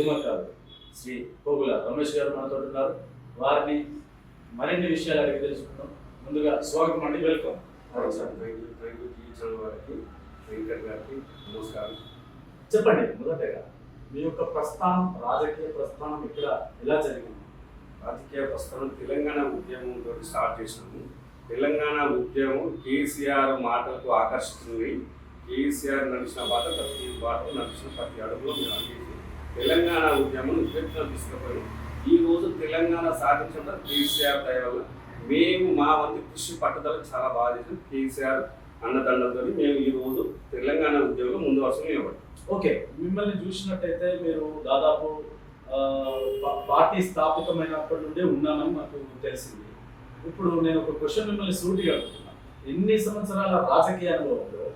ఉద్యమకారులు శ్రీ పోగుల రమేష్ గారు మనతో ఉన్నారు. వారిని మరిన్ని విషయాలు అడిగి తెలుసుకుందాం. ముందుగా స్వాగతం అండి, వెల్కమ్. వెంకట్ గారికి నమస్కారం. చెప్పండి, మొదటగా మీ యొక్క ప్రస్థానం, రాజకీయ ప్రస్థానం ఇక్కడ ఎలా జరిగింది? రాజకీయ ప్రస్థానం తెలంగాణ ఉద్యమంతో స్టార్ట్ చేసినాము. తెలంగాణ ఉద్యమం కేసీఆర్ మాటలకు ఆకర్షిస్తుంది. కేసీఆర్ నడిచిన బాట ప్రతి బాట నడిచిన ప్రతి అడుగులో మేము అందించి తెలంగాణ ఉద్యమం ఉద్యమం తీసుకుపోయి ఈ రోజు తెలంగాణ సాధించడం కేసీఆర్ దయ వల్ల మేము మా వంతు కృషి పట్టుదల చాలా బాగా చేసాం. కేసీఆర్ అన్నదండలతో మేము ఈ రోజు తెలంగాణ ఉద్యమంలో ముందు వరుసలో నిలబడ్డాం. ఓకే, మిమ్మల్ని చూసినట్టయితే మీరు దాదాపు పార్టీ స్థాపితమైనప్పటి నుండే ఉన్నానని నాకు తెలిసింది. ఇప్పుడు నేను ఒక క్వశ్చన్ మిమ్మల్ని సూటిగా అడుగుతున్నాను. ఎన్ని సంవత్సరాల రాజకీయ అనుభవంలో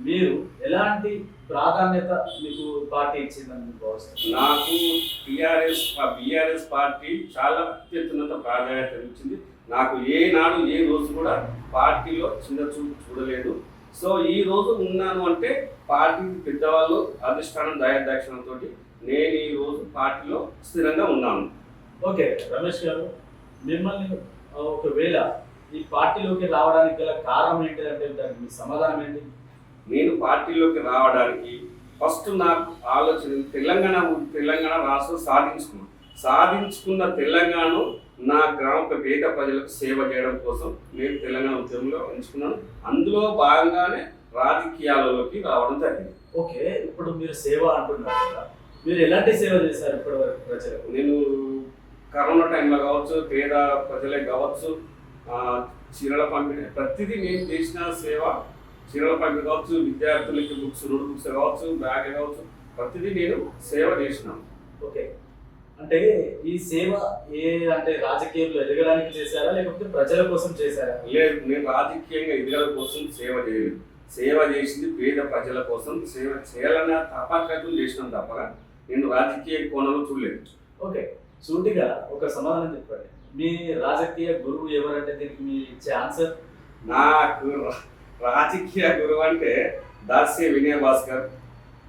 మీరు ఎలాంటి ప్రాధాన్యత మీకు పార్టీ ఇచ్చిందని భావిస్తున్నారు? నాకు బీఆర్ఎస్ పార్టీ చాలా అత్యున్నత ప్రాధాన్యత ఇచ్చింది. నాకు ఏనాడు ఏ రోజు కూడా పార్టీలో చిన్న చూపు చూడలేదు. సో ఈ రోజు ఉన్నాను అంటే పార్టీ పెద్దవాళ్ళు అధిష్టానం దయాదాక్షిణంతో నేను ఈ రోజు పార్టీలో స్థిరంగా ఉన్నాను. ఓకే రమేష్ గారు, మిమ్మల్ని ఒకవేళ ఈ పార్టీలోకి రావడానికి గల కారణం ఏంటిదంటే దానికి మీ సమాధానం ఏంటి? నేను పార్టీలోకి రావడానికి ఫస్ట్ నాకు ఆలోచన తెలంగాణ రాష్ట్రం సాధించుకున్న తెలంగాణ నా గ్రామ పేద ప్రజలకు సేవ చేయడం కోసం నేను తెలంగాణ ఉద్యమంలో ఎంచుకున్నాను. అందులో భాగంగానే రాజకీయాలలోకి రావడం జరిగింది. ఓకే, ఇప్పుడు మీరు సేవ అంటున్నారు కదా, మీరు ఎలాంటి సేవ చేశారు ఇప్పటి వరకు ప్రజలకు? నేను కరోనా టైంలో కావచ్చు, పేద ప్రజలకు కావచ్చు, చీరల పంపిణీ ప్రతిదీ నేను చేసిన సేవ. చీరల పంపిణీ కావచ్చు, విద్యార్థులకి బుక్స్, నోట్ బుక్స్ కావచ్చు, బ్యాగ్ కావచ్చు, ప్రతిదీ నేను సేవ చేసినాను. ఓకే, అంటే ఈ సేవ అంటే రాజకీయంలో ఎదగడానికి చేశారా లేకపోతే ప్రజల కోసం చేశారా? లేదు, నేను రాజకీయంగా ఎదగడం కోసం సేవ చేయలేదు. సేవ చేసింది పేద ప్రజల కోసం సేవ చేయాలన్న తపకం చేసినాను తప్ప నేను రాజకీయ కోణంలో చూడలేదు. ఓకే, సూటిగా ఒక సమాధానం చెప్పండి. మీ రాజకీయ గురువు ఎవరంటే దీనికి మీ ఇచ్చే ఆన్సర్? నాకు రాజకీయ గురువు అంటే దాస్య వినయ భాస్కర్,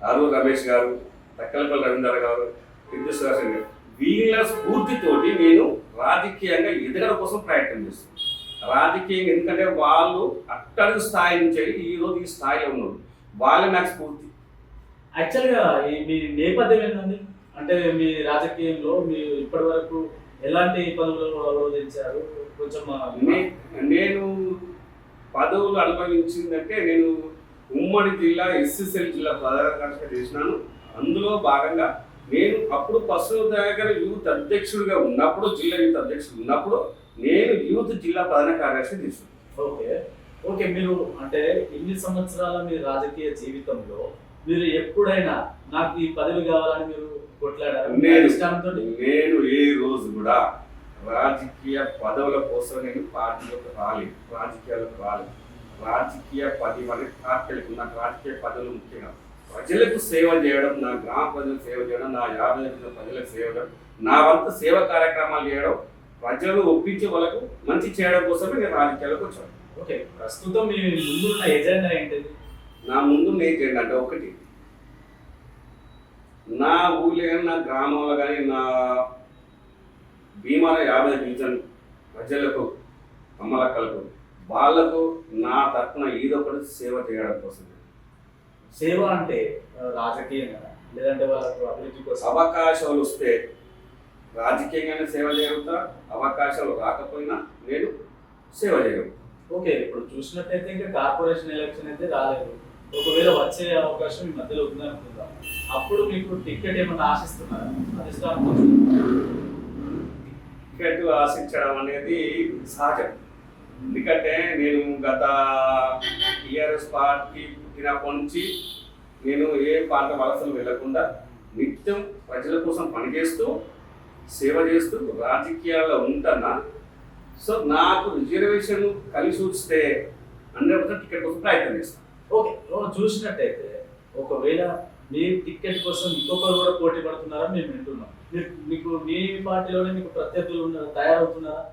అరు రమేష్ గారు, తక్కలపల్లి రవీంద్ర గారు, విద్యుశ్వర గారు, వీళ్ళ స్ఫూర్తితోటి నేను రాజకీయంగా ఎదగడం కోసం ప్రయత్నం చేస్తున్నాను. రాజకీయంగా ఎందుకంటే వాళ్ళు అట్టడుగు స్థాయి నుంచి ఈ రోజు ఈ స్థాయిలో ఉన్నారు. వాళ్ళే నాకు స్ఫూర్తి. యాక్చువల్గా మీ నేపథ్యం ఏంటండి? అంటే మీ రాజకీయంలో మీరు ఇప్పటి వరకు ఎలాంటి పదవులు అవరోధించారు? కొంచెం నేను పదవులు అనుభవించిందంటే నేను ఉమ్మడి జిల్లా ఎస్ఎస్ఎల్ జిల్లా ప్రధాన కార్యదర్శిగా చేసినాను. అందులో భాగంగా నేను అప్పుడు పశువుదగ్గర యూత్ అధ్యక్షుడిగా ఉన్నప్పుడు, జిల్లా యూత్ అధ్యక్షుడు ఉన్నప్పుడు నేను యూత్ జిల్లా ప్రధాన కార్యదర్శి చేశాను. ఓకే ఓకే, మీరు అంటే ఇన్ని సంవత్సరాల మీ రాజకీయ జీవితంలో మీరు ఎప్పుడైనా నాకు ఈ పదవి కావాలని మీరు కొట్లాడారు? నేను ఏ రోజు కూడా రాజకీయ పదవుల కోసం నేను పార్టీలోకి రాలేదు, రాజకీయాలకు రాలేదు. రాజకీయ పదవి అనేది పార్టీలకు నాకు రాజకీయ పదవులు ముఖ్యంగా ప్రజలకు సేవ చేయడం, నా గ్రామ ప్రజలకు సేవ చేయడం, నా 50 ప్రజలకు సేవ చేయడం, నా వంతు సేవ కార్యక్రమాలు చేయడం, ప్రజలను ఒప్పించి వాళ్ళకు మంచి చేయడం కోసమే నేను రాజకీయాలకు వచ్చాను. ఓకే, ప్రస్తుతం మీ ముందున్న ఎజెండా ఏంటిది? నా ముందు ఎజెండా అంటే ఒకటి, నా ఊళ్ళో కానీ నా గ్రామంలో కానీ నా భీమాల 50 డివిజన్ ప్రజలకు, అమ్మలక్కలకు, వాళ్లకు నా తరఫున ఏదొకటి సేవ చేయడం కోసం. సేవ అంటే రాజకీయంగా లేదంటే వాళ్ళకు అభివృద్ధి కోసం? అవకాశాలు వస్తే రాజకీయంగానే సేవ చేయగలుగుతా, అవకాశాలు రాకపోయినా నేను సేవ చేయగలుగుతా. ఓకే, ఇప్పుడు చూసినట్టయితే ఇంకా కార్పొరేషన్ ఎలక్షన్ అయితే రాలేదు. ఒకవేళ వచ్చే అవకాశం ఈ మధ్యలో ఉందనుకుందాం, అప్పుడు మీకు టికెట్ ఏమన్నా ఆశిస్తున్నారా? టికెట్ ఆశించడం అనేది సహజం. ఎందుకంటే నేను గత టీఆర్ఎస్ పార్టీ పుట్టినప్పటి నుంచి నేను ఏ పార్టీ వలసలు వెళ్లకుండా నిత్యం ప్రజల కోసం పనిచేస్తూ సేవ చేస్తూ రాజకీయాల్లో ఉంటున్నా. సో నాకు రిజర్వేషన్ కలిసి వస్తే 100% టికెట్ కోసం ప్రయత్నం చేస్తాను. ఓకే, చూసినట్టయితే ఒకవేళ మీ టికెట్ కోసం ఇంకొకరు కూడా పోటీ పడుతున్నారా మేము వింటున్నాం. మీకు మీ పార్టీలోనే మీకు ప్రత్యర్థులు తయారవుతున్నారా?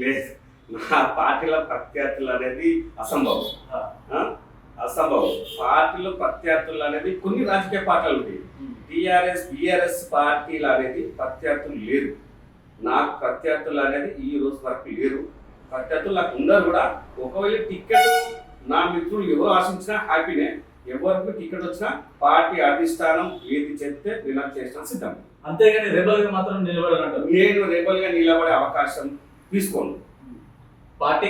లేదు, నా పార్టీలో ప్రత్యర్థులు అనేది అసంభవం. పార్టీలో ప్రత్యర్థులు అనేది కొన్ని రాజకీయ పార్టీలు ఉంటాయి. టీఆర్ఎస్ బీఆర్ఎస్ పార్టీలు అనేది ప్రత్యర్థులు లేరు. నాకు ప్రత్యర్థులు అనేది ఈ రోజు వరకు లేరు. ప్రత్యర్థులు నాకు ఉన్నారు కూడా. ఒకవేళ టికెట్ నా మిత్రులు ఎవరు ఆశించినా హ్యాపీనే. ఎవరికి టికెట్ వచ్చినా పార్టీ అధిష్టానం ఏది చెప్తే నేను చేసిన సిద్ధం. అంతేగాని రెబల్ గా మాత్రం నిలబడాలంటారు. నేను రెబల్ గా నిలబడే అవకాశం తీసుకోను. పార్టీ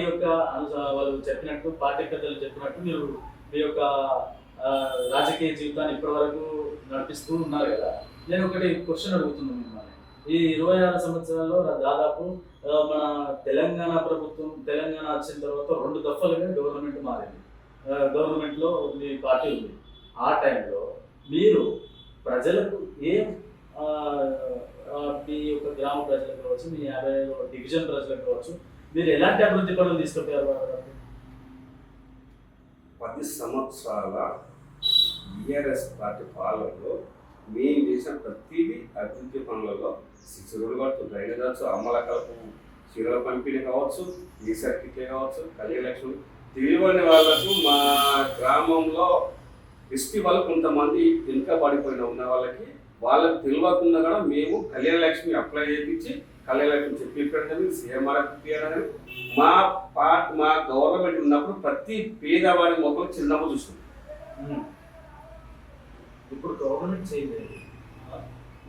యొక్క వాళ్ళు చెప్పినట్టు, పార్టీ పెద్దలు చెప్పినట్టు మీరు మీ యొక్క రాజకీయ జీవితాన్ని ఇప్పటి వరకు నడిపిస్తూ ఉన్నారు కదా. నేను ఒకటి క్వశ్చన్ అడుగుతున్నాను మిమ్మల్ని. ఈ 26 సంవత్సరాల్లో దాదాపు మన తెలంగాణ ప్రభుత్వం తెలంగాణ వచ్చిన తర్వాత 2 దఫలుగా గవర్నమెంట్ మారింది. గవర్నమెంట్లో మీ పార్టీ ఉంది. ఆ టైంలో మీరు ప్రజలకు ఏం మీ యొక్క గ్రామ ప్రజలకు కావచ్చు, మీ 50 డివిజన్ ప్రజలకు కావచ్చు, మీరు ఎలాంటి అభివృద్ధి పనులు తీసుకొచ్చారు? 10 సంవత్సరాల బీఆర్ఎస్ పార్టీ పాలనలో మేము చేసిన ప్రతిదీ అభివృద్ధి పనులలో శిక్షరులు కావచ్చు, డ్రైనేజ్ కావచ్చు, అమ్మలకలకు చీరల పంపిణీ కావచ్చు, ఈ సర్కిట్లే కావచ్చు, కళ్యాణ లక్ష్మి తెలియని వాళ్ళకు మా గ్రామంలో ఎస్టీ వాళ్ళు కొంతమంది వెనుక పడిపోయిన ఉన్న వాళ్ళకి తెలియకుండా కూడా మేము కళ్యాణ లక్ష్మి అప్లై చేయించి కళ్యాణ లక్ష్మి చెప్పి సీఎంఆర్ మా గవర్నమెంట్ ఉన్నప్పుడు ప్రతి పేదవాడి మొక్కలు చిన్నప్పుడు చూసుకుంటాం. ఇప్పుడు గవర్నమెంట్ చేయలేదు,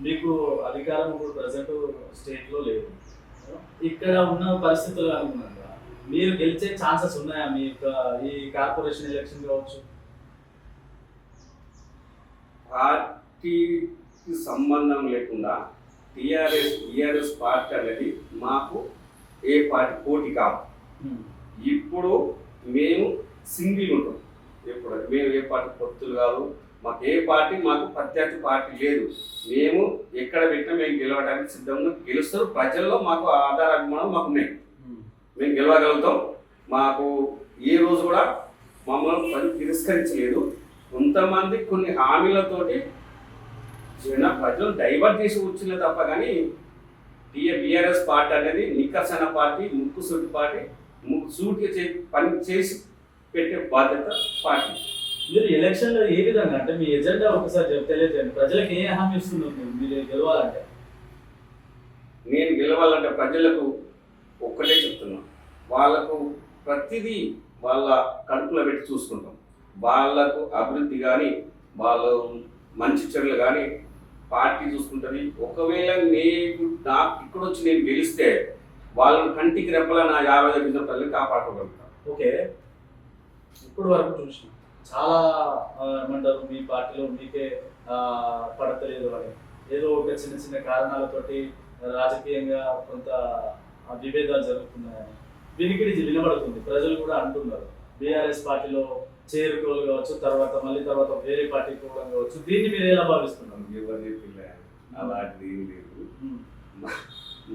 మీకు అధికారం ఇప్పుడు ప్రజెంట్ స్టేట్లో లేదు. ఇక్కడ ఉన్న పరిస్థితులు అనుకున్నాక మీరు గెలిచే ఛాన్సెస్ ఉన్నాయా మీ యొక్క ఈ కార్పొరేషన్ ఎలక్షన్ కావచ్చు? పార్టీకి సంబంధం లేకుండా టీఆర్ఎస్ పార్టీ అనేది మాకు ఏ పార్టీ పోటీ కాదు. ఇప్పుడు మేము సింగిల్ ఉంటాం. ఎప్పుడు మేము ఏ పార్టీ పొత్తులు కాదు. మాకు ఏ పార్టీ మాకు ప్రత్యర్థి పార్టీ లేదు. మేము ఎక్కడ పెట్టినా మేము గెలవడానికి సిద్ధంగా గెలుస్తారు. ప్రజల్లో మాకు ఆధార అభిమానం మాకు ఉన్నాయి. మేము గెలవగలుగుతాం. మాకు ఏ రోజు కూడా మమ్మల్ని తిరస్కరించలేదు. కొంతమంది కొన్ని హామీలతోటి ప్రజలు డైవర్ట్ చేసి వచ్చిందే తప్ప కానీ బీఆర్ఎస్ పార్టీ అనేది నిక్కసన పార్టీ, ముక్కుసూటి పార్టీ, సూటిగా పని చేసి పెట్టే బాధ్యత పార్టీ. మీరు ఎలక్షన్లో ఏ విధంగా అంటే మీ ఎజెండా ఒకసారి తెలియజేయండి. ప్రజలకు ఏ హామీ ఇస్తున్నారు మీరు గెలవాలంటే? నేను గెలవాలంటే ప్రజలకు ఒక్కటే చెప్తున్నాను. వాళ్ళకు ప్రతిదీ వాళ్ళ కడుపులో పెట్టి చూసుకుంటాం. వాళ్ళకు అభివృద్ధి కానీ వాళ్ళ మంచి చెడులు కానీ పార్టీ చూసుకుంటుంది. ఒకవేళ నాకు ఇక్కడ వచ్చి నేను గెలిస్తే వాళ్ళని కంటికి రెప్పలా నా 50 డివిజన్ ప్రజలు కాపాడుకోగలుగుతాను. ఓకే, ఇప్పుడు వరకు చూసిన చాలా ఏమంటారు మీ పార్టీలో మీకే పడతలేదు అని, ఏదో ఒక చిన్న చిన్న కారణాలతోటి రాజకీయంగా కొంత విభేదాలు జరుగుతున్నాయని వినికిడి వినబడుతుంది. ప్రజలు కూడా అంటున్నారు బీఆర్ఎస్ పార్టీలో చేరుకోలు కావచ్చు, తర్వాత వేరే పార్టీకి పోవడం కావచ్చు. దీన్ని మీరు ఎలా భావిస్తున్నారు? ఎవరి పిల్ల అలాంటిది ఏం లేదు.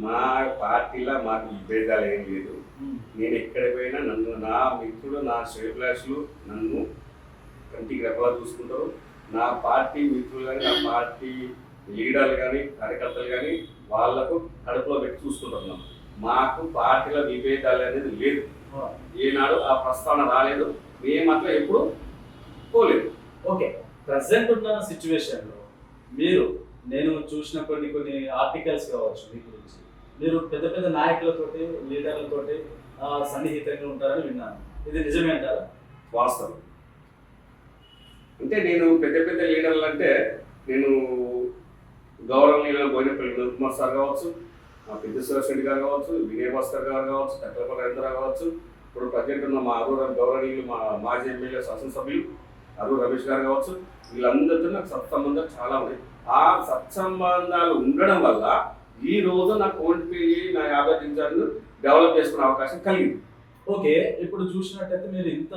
మా పార్టీలో మాకు విభేదాలు ఏం లేదు. నేను ఎక్కడ పోయినా నన్ను నా మిత్రులు, నా శ్రేయభిలాషులు నన్ను కంటికి రెప్పలా చూసుకుంటారు. నా పార్టీ మిత్రులు కానీ, నా పార్టీ లీడర్లు కానీ, కార్యకర్తలు కానీ వాళ్ళకు కడుపులో పెట్టి చూసుకుంటున్నాం. మాకు పార్టీలో విభేదాలు అనేది లేదు. ఏనాడు ఆ ప్రస్తావన రాలేదు. మేము అట్లా ఎప్పుడు పోలేదు. ఓకే, ప్రజెంట్ ఉన్న సిచ్యువేషన్లో నేను చూసిన కొన్ని ఆర్టికల్స్ కావచ్చు మీ గురించి, మీరు పెద్ద పెద్ద నాయకులతోటి, లీడర్లతోటి సన్నిహితంగా ఉంటారని విన్నాను. ఇది నిజమే అంటారా? వాస్తవం. అంటే నేను పెద్ద లీడర్లు అంటే నేను గౌరవనీయుల బోయినపల్లి వినోద్ కుమార్ సార్ కావచ్చు, పెద్ద సురేష్ రెడ్డి గారు కావచ్చు, వినయ్ భాస్కర్ గారు కావచ్చు, టెక్కలపల్లి రవీంద్ర కావచ్చు, ఇప్పుడు ప్రజెంట్ ఉన్న మా అరూరు గౌరవనీయులు మా మాజీ ఎమ్మెల్యే శాసనసభ్యులు అరూరు రమేష్ గారు కావచ్చు, వీళ్ళందరితో నాకు సత్సంబంధాలు చాలా ఉన్నాయి. ఆ సత్సంబంధాలు ఉండడం వల్ల ఈ రోజు నాకు ఓడిపోయి నా 50 డివిజన్లు డెవలప్ చేసుకునే అవకాశం కలిగింది. ఓకే, ఇప్పుడు చూసినట్టయితే మీరు ఇంత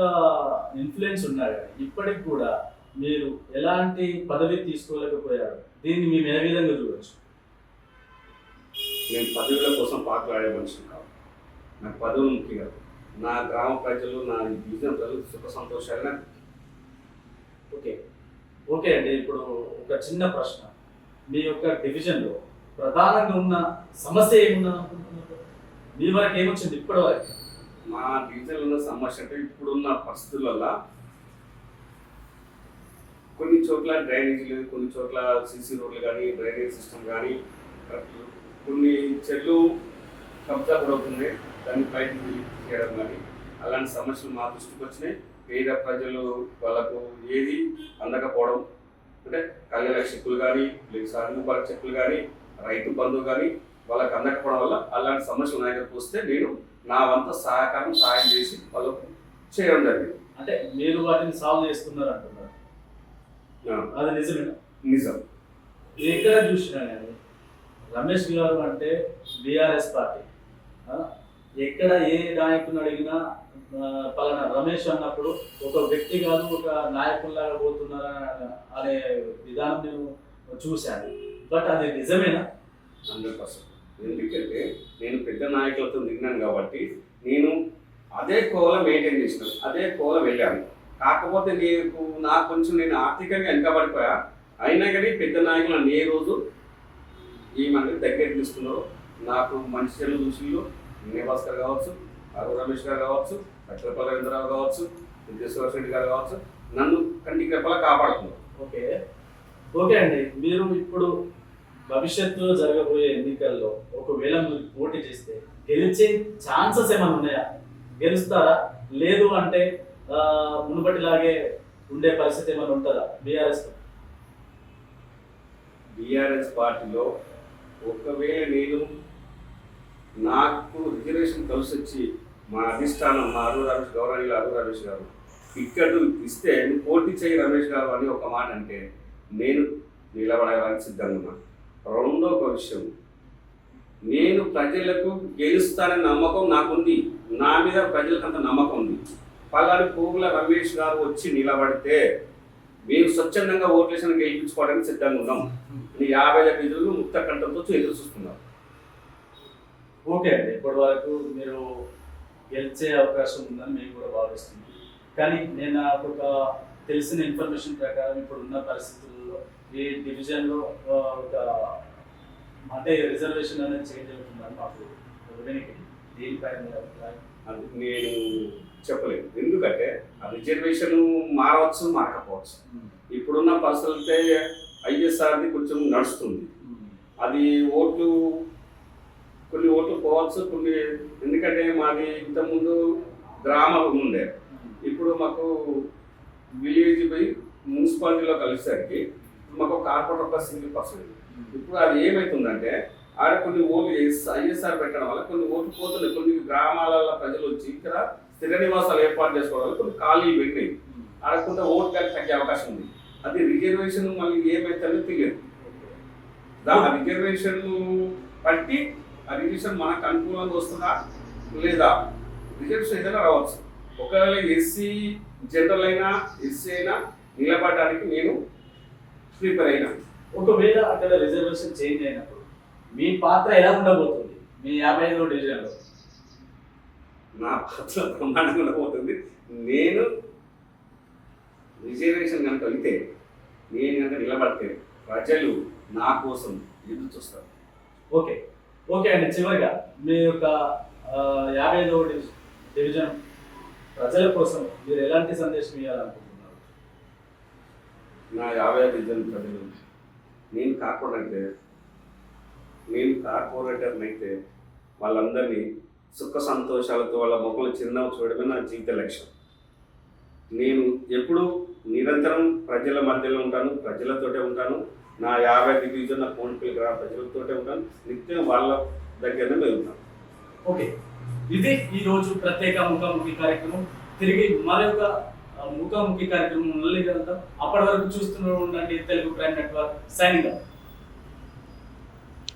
ఇన్ఫ్లుయెన్స్ ఉన్నారు కానీ ఇప్పటికి కూడా మీరు ఎలాంటి పదవి తీసుకోలేకపోయారు. దీన్ని మేము ఏ విధంగా చూడవచ్చు? నేను పదవుల కోసం పాటలాడే మనిషిని కాదు. నాకు పదవులు ముఖ్యం. నా గ్రామ ప్రజలు, నా డివిజన్ ప్రజలు సుఖ సంతోషాలుగా. ఓకే అండి, ఇప్పుడు ఒక చిన్న ప్రశ్న. మీ యొక్క డివిజన్లో ప్రధానంగా ఉన్న సమస్య ఏమున్నా అనుకుంటున్నారు? మీ వరకు ఏమొచ్చింది ఇప్పటి వరకు? మా డివిజన్లో ఉన్న సమస్య అంటే ఇప్పుడున్న పరిస్థితుల వల్ల కొన్ని చోట్ల డ్రైనేజీలు, కొన్ని చోట్ల సీసీ రోడ్లు కానీ, డ్రైనేజ్ సిస్టమ్ కానీ, కొన్ని చెట్లు కబ్జా కూడా అవుతుంది, దాన్ని బయటకు చేయడం కానీ అలాంటి సమస్యలు మా దృష్టికి వచ్చినాయి. పేద ప్రజలు వాళ్ళకు ఏది అందకపోవడం, అంటే కళ్యాణ చెక్కులు కానీ, లేదా సాగుబడి చెక్కులు కానీ, రైతు బంధువు కానీ వాళ్ళకి అందకపోవడం వల్ల అలాంటి సమస్యలు నా దగ్గరకు వస్తే నేను నా వంత సాయం చేసి వాళ్ళకు చేయడం జరిగింది. అంటే మీరు వాటిని సాల్వ్ చేస్తున్నారు అంటున్నారు, అది నిజమేనా? నిజం. ఎక్కడ చూసినా కానీ రమేష్ గారు అంటే బీఆర్ఎస్ పార్టీ, ఎక్కడ ఏ నాయకుని అడిగినా పలానా రమేష్ అన్నప్పుడు ఒక వ్యక్తి కాదు, ఒక నాయకుల్లాగా పోతున్నారా అనే విధానం నేను చూశాను. బట్ అది నిజమేనా? 100%. ఎందుకంటే నేను పెద్ద నాయకులతో దిగినాను కాబట్టి నేను అదే కోల మెయింటైన్ చేసినాను, అదే కోల వెళ్ళాను. కాకపోతే నాకు కొంచెం నేను ఆర్థికంగా వెనకబడిపోయా, అయినా కానీ పెద్ద నాయకులు నన్ను ఏ రోజు ఏమంటే దగ్గర తీసుకున్నారు. నాకు మంచి చెల్లు చూసిళ్ళు, భాస్కర్ కావచ్చు, ఆరు రమేష్ గారు కావచ్చు, కట్లపల్లి రవీంద్రరావు కావచ్చు, విద్యేశ్వర రెడ్డి గారు కావచ్చు, నన్ను కంటికి రెప్పలా కాపాడుతున్నారు. ఓకే ఓకే అండి, మీరు ఇప్పుడు భవిష్యత్తులో జరగబోయే ఎన్నికల్లో ఒకవేళ మీరు పోటీ చేస్తే గెలిచే ఛాన్సెస్ ఏమైనా ఉన్నాయా? గెలుస్తారా? లేదు అంటే మునుపటిలాగే ఉండే పరిస్థితి ఏమైనా ఉంటుందా బీఆర్ఎస్ పార్టీలో? ఒకవేళ నేను నాకు రిజర్వేషన్ కలిసి వచ్చి మా అధిష్టానం, మా గౌరవనీయులు అరు రమేష్ గారు టికెట్ ఇస్తే నువ్వు పోటీ చేయి రమేష్ గారు అని ఒక మాట అంటే నేను నిలబడడానికి సిద్ధంగా ఉన్నాను. రెండో ఒక విషయం, నేను ప్రజలకు గెలుస్తానని నమ్మకం నాకుంది, నా మీద ప్రజలకు అంత నమ్మకం ఉంది. పలాని పోగుల రమేష్ గారు వచ్చి నిలబడితే మేము స్వచ్ఛందంగా ఓట్లేషన్ గెలిపించుకోవడానికి సిద్ధంగా ఉన్నాం. 50 నిధులు ముక్త కంఠంతో ఎదురు చూస్తున్నారు. ఓకే అండి, ఇప్పటి వరకు మీరు గెలిచే అవకాశం ఉందని మేము కూడా భావిస్తున్నాం. కానీ నేను నాకు ఒక తెలిసిన ఇన్ఫర్మేషన్ ప్రకారం ఇప్పుడున్న పరిస్థితుల్లో ఈ డివిజన్లో ఒక అంటే రిజర్వేషన్ అనేది చేంజ్ అవుతుందని మాకు దీనిపైన అది నేను చెప్పలేదు. ఎందుకంటే ఆ రిజర్వేషన్ మారవచ్చు, మారకపోవచ్చు. ఇప్పుడున్న పరిస్థితులతో ఐఎస్ఆర్ది కొంచెం నడుస్తుంది. అది కొన్ని ఓట్లు పోవచ్చు, కొన్ని ఎందుకంటే మాది ఇంతకుముందు గ్రామాలు ఉండే, ఇప్పుడు మాకు విలేజ్ పోయి మున్సిపాలిటీలో కలిసేసరికి మాకు కార్పొరేటర్ ఒక సింగిల్ పర్సన్. ఇప్పుడు అది ఏమవుతుందంటే ఆడ కొన్ని ఓట్లు ఐఎస్ఆర్ పెట్టడం వల్ల కొన్ని ఓట్లు పోతున్నాయి. కొన్ని గ్రామాలలో ప్రజలు వచ్చి ఇక్కడ స్థిర నివాసాలు ఏర్పాటు చేసుకోవడం వల్ల కొన్ని ఖాళీలు పెట్టినాయి. ఆడ కొంత ఓటు బ్యాంక్ తగ్గే అవకాశం ఉంది. అది రిజర్వేషన్ మళ్ళీ ఏమైతుందో తెలియదు. ఆ రిజర్వేషన్ బట్టి ఆ రిజర్వేషన్ మనకు అనుకూలంగా వస్తుందా లేదా, రిజర్వేషన్ ఏదైనా రావచ్చు. ఒకవేళ ఎస్సీ జనరల్ అయినా ఎస్సీ అయినా నిలబడడానికి నేను ప్రిపేర్ అయినా. ఒకవేళ అక్కడ రిజర్వేషన్ చేంజ్ అయినప్పుడు మీ పాత్ర ఎలా ఉండబోతుంది మీ 55వ డివిజన్లో? నా పాత్ర బ్రహ్మాండంగా ఉండబోతుంది. నేను రిజర్వేషన్ కనుక అయితే, నేను కనుక నిలబడితే ప్రజలు నా కోసం ఎదురు చూస్తారు. ఓకే ఓకే అండి, చివరిగా మీ యొక్క 55వ డివిజన్ ప్రజల కోసం మీరు ఎలాంటి సందేశం ఇవ్వాలనుకుంటున్నారు? నా 50వ డివిజన్ ప్రజలు, నేను కార్పొరేటర్ని అయితే వాళ్ళందరినీ సుఖ సంతోషాలతో వాళ్ళ మొక్కలు చిరునవ్వు చూడడమే నా జీవిత లక్ష్యం. నేను ఎప్పుడూ నిరంతరం ప్రజల మధ్యలో ఉంటాను, ప్రజలతోటే ఉంటాను. నా 50 డివిజన్ నా కోనపల్లి గ్రామ ప్రజలతోటే ఉంటాను, నిత్యం వాళ్ళ దగ్గరనే మేము ఉంటాను. ఓకే, ఇది ఈరోజు ప్రత్యేక ముఖాముఖి కార్యక్రమం. తిరిగి మరొక ముఖాముఖి కార్యక్రమం మళ్ళీ వెళ్తాం. అప్పటి వరకు చూస్తూనే ఉండండి Telugu prime network. Signing off.